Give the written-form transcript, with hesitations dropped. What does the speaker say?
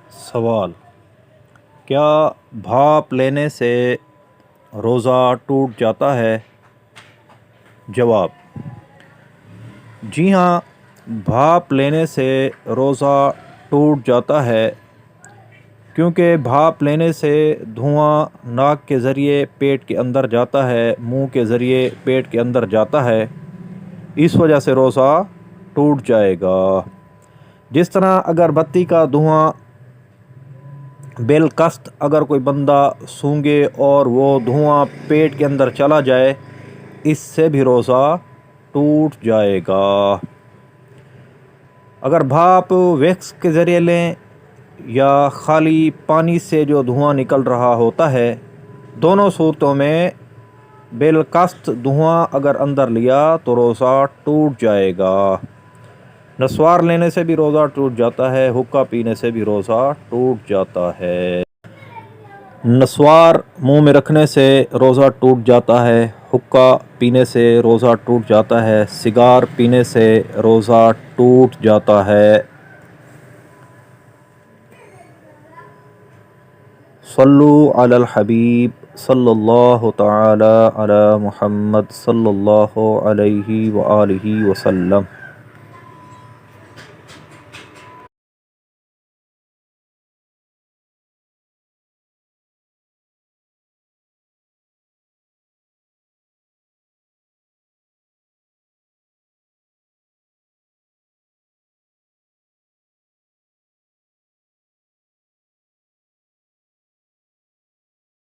سوال: کیا بھاپ لینے سے روزہ ٹوٹ جاتا ہے؟ جواب: جی ہاں، بھاپ لینے سے روزہ ٹوٹ جاتا ہے، کیونکہ بھاپ لینے سے دھواں ناک کے ذریعے پیٹ کے اندر جاتا ہے، منہ کے ذریعے پیٹ کے اندر جاتا ہے، اس وجہ سے روزہ ٹوٹ جائے گا۔ جس طرح اگر بتی کا دھواں بالقصد اگر کوئی بندہ سونگھے اور وہ دھواں پیٹ کے اندر چلا جائے، اس سے بھی روزہ ٹوٹ جائے گا۔ اگر بھاپ ویکس کے ذریعے لیں یا خالی پانی سے جو دھواں نکل رہا ہوتا ہے، دونوں صورتوں میں بالقصد دھواں اگر اندر لیا تو روزہ ٹوٹ جائے گا۔ نسوار لینے سے بھی روزہ ٹوٹ جاتا ہے، حقہ پینے سے بھی روزہ ٹوٹ جاتا ہے۔ نسوار منہ میں رکھنے سے روزہ ٹوٹ جاتا ہے، حقہ پینے سے روزہ ٹوٹ جاتا ہے، سگار پینے سے روزہ ٹوٹ جاتا ہے۔ صلو علی الحبیب صلی اللہ تعالی علی محمد صلی اللہ علیہ وآلہ وسلم۔